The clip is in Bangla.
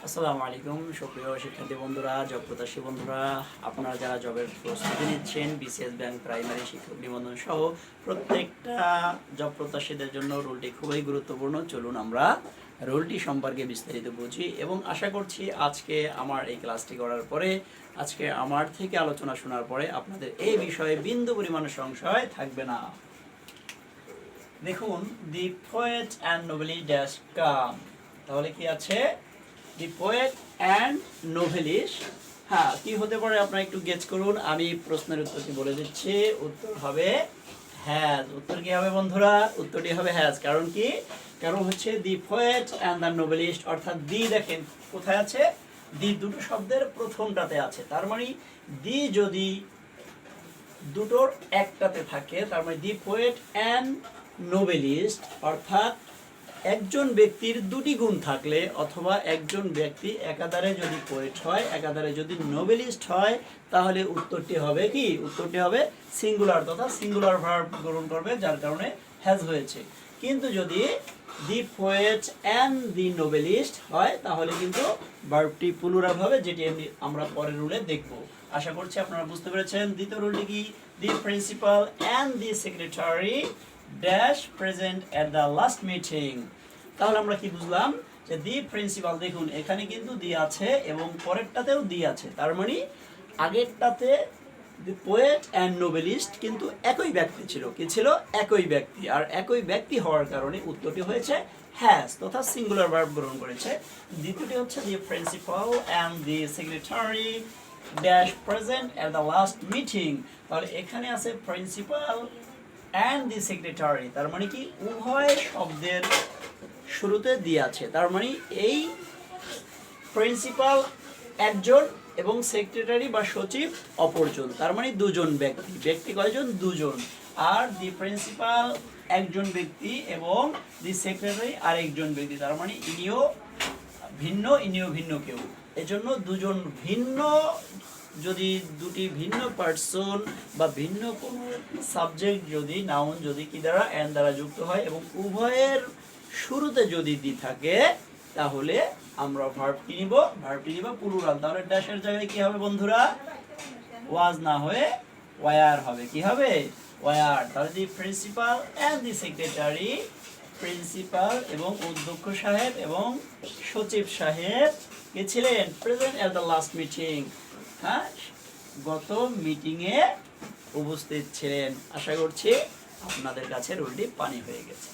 আসসালামু আলাইকুম সুপ্রিয় শিক্ষার্থী বন্ধুরা, জব প্রত্যাশী বন্ধুরা, আপনারা যারা জবের প্রস্তুতি নিচ্ছেন, বিসিএস ব্যাংক, প্রাইমারি শিক্ষক নিবন্ধন সহ প্রত্যেকটা জব প্রত্যাশীদের জন্য রুলটি খুবই গুরুত্বপূর্ণ। চলুন আমরা রুলটি সম্পর্কে বিস্তারিত বুঝি এবং আশা করছি আজকে আমার এই ক্লাসটি করার পরে, আজকে আমার থেকে আলোচনা শোনার পরে আপনাদের এই বিষয়ে বিন্দু পরিমাণ সংশয় থাকবে না। দেখুন, the poet and Nobelist dash কাম, তাহলে কি আছে? দি পোয়েট অ্যান্ড নোভেলিস্ট, হ্যাঁ কি হতে পারে আপনারা একটু গেস করুন। আমি প্রশ্নের উত্তরটি বলে দিচ্ছি, উত্তর হবে হ্যাজ। উত্তর কি হবে বন্ধুরা? উত্তরটি হবে হ্যাজ। কারণ কি? কারণ হচ্ছে দি পোয়েট অ্যান্ড দ্য নোভেলিস্ট, অর্থাৎ দি দেখেন কোথায় আছে, দি দুটো শব্দের প্রথমটাতে আছে। তার মানে দি যদি দুটোর একটাতে থাকে, তার মানে দি পোয়েট অ্যান্ড নোবেলিস্ট, অর্থাৎ একজন ব্যক্তির দুটি গুণ থাকলে অথবা একজন ব্যক্তি একাধারে যদি পোয়েট হয়, একাধারে যদি নোবেলিস্ট হয়, তাহলে উত্তরটি হবে কি? উত্তরটি হবে সিঙ্গুলার, তথা সিঙ্গুলার ভার্ব গ্রহণ করবে, যার কারণে হ্যাজ হয়েছে। কিন্তু যদি দি পোয়েট অ্যান্ড দি নোবেলিস্ট হয়, তাহলে কিন্তু ভার্বটি প্লুরাল হবে, যেটি আমরা পরের রুলে দেখব। আশা করছি আপনারা বুঝতে পেরেছেন। দ্বিতীয় রুলটি কি? The principal and the secretary dash present at the last meeting. তাহলে আমরা কি বুঝলাম? যে দি প্রিন্সিপাল, দেখুন এখানে কিন্তু দি আছে এবং পরেরটাতেও দি আছে। তার মানে আগেরটাতে দি পোয়েট অ্যান্ড নোবেলিস্ট কিন্তু একই ব্যক্তি ছিল। কি ছিল? একই ব্যক্তি। আর একই ব্যক্তি হওয়ার কারণে উত্তরটি হয়েছে হ্যাজ, তথা সিঙ্গুলার ভার্ব গ্রহণ করেছে। দ্বিতীয়টি হচ্ছে the principal and the secretary dash present at the last meeting. তাহলে এখানে আছে প্রিন্সিপাল অ্যান্ড দি সেক্রেটারি, তার মানে কি উভয় শব্দের শুরুতে দিয়ে আছে। তার মানে এই প্রিন্সিপাল একজন এবং সেক্রেটারি বা সচিব অপরজন, তার মানে দুজন ব্যক্তি। ব্যক্তি কয়জন? দুজন। আর দি প্রিন্সিপাল একজন ব্যক্তি এবং দি সেক্রেটারি আরেকজন ব্যক্তি, তার মানে ইনিও ভিন্ন, ইনিও ভিন্ন কেউ। এজন্য দুজন ভিন্ন, যদি দুটি ভিন্ন পার্সন বা ভিন্ন কোনো সাবজেক্ট যদি নাউন যদি কি দ্বারা অ্যান্ড দ্বারা যুক্ত হয় এবং উভয়ের শুরুতে যদি দি থাকে, তাহলে আমরা ভার্বটি নিব প্লুরাল। তাহলে ড্যাশের জায়গায় কি হবে বন্ধুরা? ওয়াজ না হয়ে ওয়ার হবে। কি হবে? ওয়ার। তাহলে the principal and the secretary, principal এবং অধ্যক্ষ সাহেব এবং সচিব সাহেব কে ছিলেন? Present at the last meeting, হ্যাঁ গত মিটিংয়ে উপস্থিত ছিলেন। আশা করছি আপনাদের কাছে রুলটি পানি হয়ে গেছে।